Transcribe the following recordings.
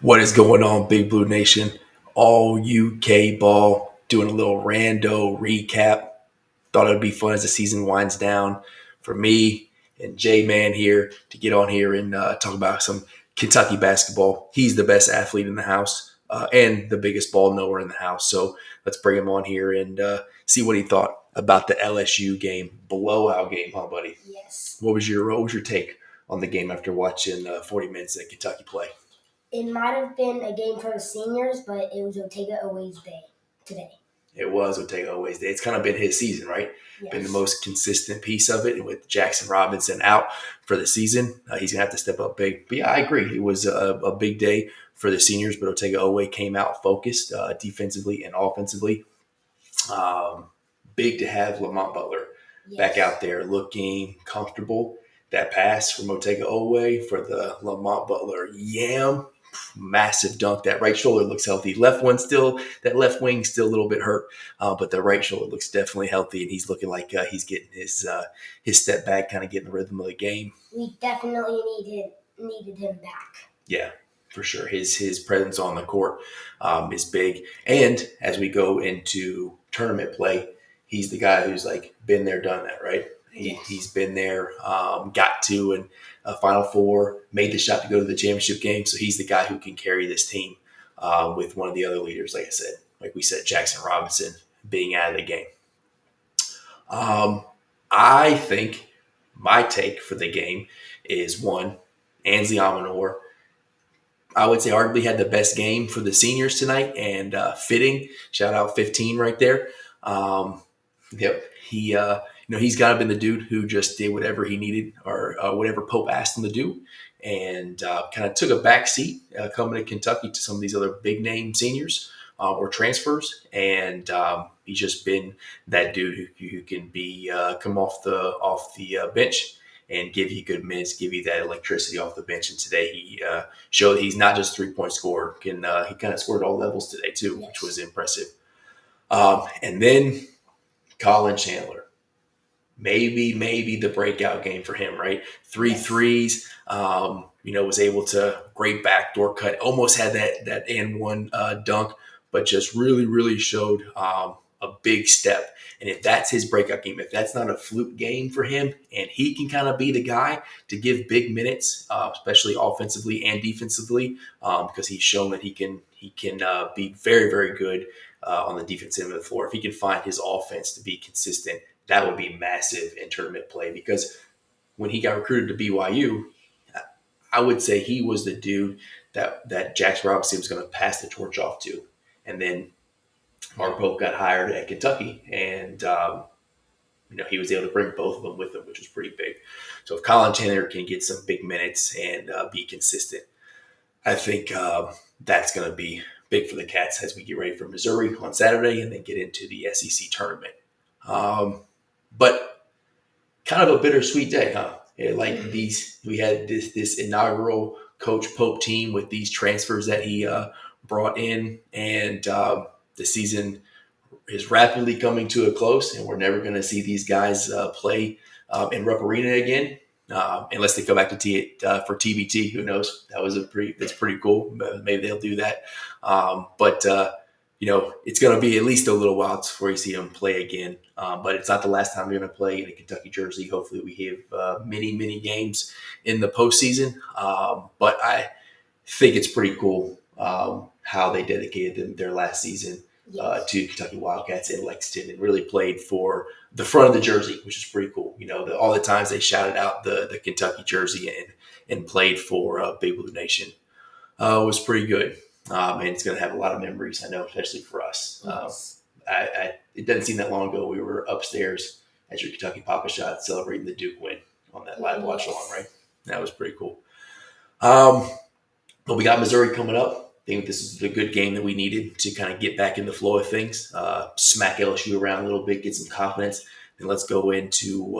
What is going on, Big Blue Nation? All UK ball, doing a little rando recap. Thought it would be fun as the season winds down for me and J Man here to get on here and talk about some Kentucky basketball. He's the best athlete in the house and the biggest ball knower in the house. So let's bring him on here and see what he thought about the LSU game, blowout game, huh, buddy? Yes. What was your take on the game after watching 40 minutes of Kentucky play? It might have been a game for the seniors, but it was Ortega Oway's day today. It was Ortega always. It's kind of been his season, right? Yes. Been the most consistent piece of it. And with Jackson Robinson out for the season, he's gonna have to step up big. But yeah, I agree. It was a big day for the seniors, but Ortega Oway came out focused defensively and offensively. Um, Big to have Lamont Butler back out there looking comfortable. That pass from Ortega Oway for the Lamont Butler massive dunk. That right shoulder looks healthy. That left wing still a little bit hurt, but the right shoulder looks definitely healthy, and he's looking like he's getting his step back, kind of getting the rhythm of the game. We definitely needed him back. Yeah, for sure. His presence on the court is big, and as we go into tournament play, he's the guy who's like been there, done that, right? He's been there, got to and Final Four, made the shot to go to the championship game. So he's the guy who can carry this team with one of the other leaders, like we said, Jackson Robinson being out of the game. I think my take for the game is one, Ansley Amanor. I would say arguably had the best game for the seniors tonight, and fitting. Shout out 15 right there. Yep, he's got to been the dude who just did whatever he needed or whatever Pope asked him to do, and kind of took a back seat coming to Kentucky to some of these other big name seniors or transfers, and he's just been that dude who can be come off the bench and give you good minutes, give you that electricity off the bench. And today he showed he's not just 3-point scorer. He kind of scored at all levels today too, which was impressive. And then Colin Chandler, maybe the breakout game for him, right? Three threes. Was able to great backdoor cut. Almost had that and one dunk, but just really showed a big step. And if that's his breakout game, if that's not a fluke game for him, and he can kind of be the guy to give big minutes, especially offensively and defensively, because he's shown that he can be very good on the defensive end of the floor. If he can find his offense to be consistent, that would be massive in tournament play. Because when he got recruited to BYU, I would say he was the dude that Jackson Robinson was going to pass the torch off to, and then Mark Pope got hired at Kentucky, and he was able to bring both of them with him, which was pretty big. So if Colin Chandler can get some big minutes and be consistent, I think that's going to be big for the Cats as we get ready for Missouri on Saturday and then get into the SEC tournament. But kind of a bittersweet day, huh? We had this inaugural Coach Pope team with these transfers that he brought in, and the season is rapidly coming to a close, and we're never going to see these guys play in Rupp Arena again, unless they come back to for TBT. Who knows? That's pretty cool. Maybe they'll do that. But it's going to be at least a little while before you see them play again. But it's not the last time they're going to play in a Kentucky jersey. Hopefully, we have many games in the postseason. But I think it's pretty cool how they dedicated their last season to Kentucky Wildcats in Lexington and really played for the front of the jersey, which is pretty cool. All the times they shouted out the Kentucky jersey and played for Big Blue Nation was pretty good. And it's going to have a lot of memories, I know, especially for us. Yes. It doesn't seem that long ago we were upstairs at your Kentucky Papa Shot celebrating the Duke win on that live watch along, right? That was pretty cool. But we got Missouri coming up. I think this is a good game that we needed to kind of get back in the flow of things, smack LSU around a little bit, get some confidence, and let's go into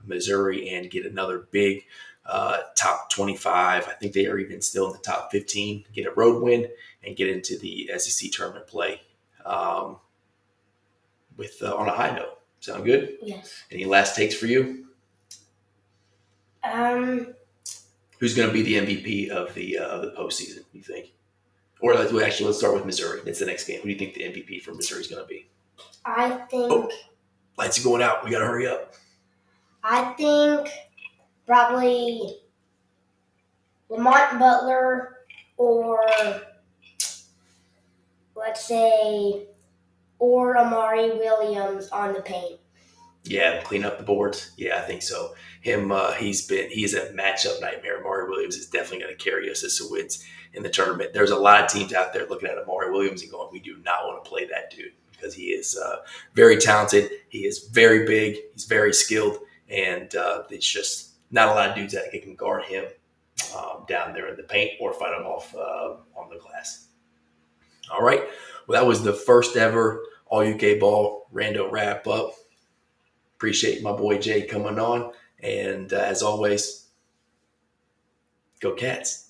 Missouri and get another big top 25. I think they are even still in the top 15. Get a road win and get into the SEC tournament play with on a high note. Sound good? Yes. Any last takes for you? Who's going to be the MVP of the postseason? You think? Or let's start with Missouri. That's the next game. Who do you think the MVP for Missouri is going to be? I Oh, think lights are going out. We got to hurry up. I think probably Lamont Butler or let's say or Amari Williams on the paint. Yeah, clean up the boards. Yeah, I think so. He's a matchup nightmare. Amari Williams is definitely going to carry us as to wins in the tournament. There's a lot of teams out there looking at Amari Williams and going, "We do not want to play that dude because he is very talented. He is very big. He's very skilled, and it's just not a lot of dudes that can guard him down there in the paint or fight him off on the glass." All right. Well, that was the first ever All UK Ball Rando wrap up. Appreciate my boy Jay coming on. And as always, go Cats.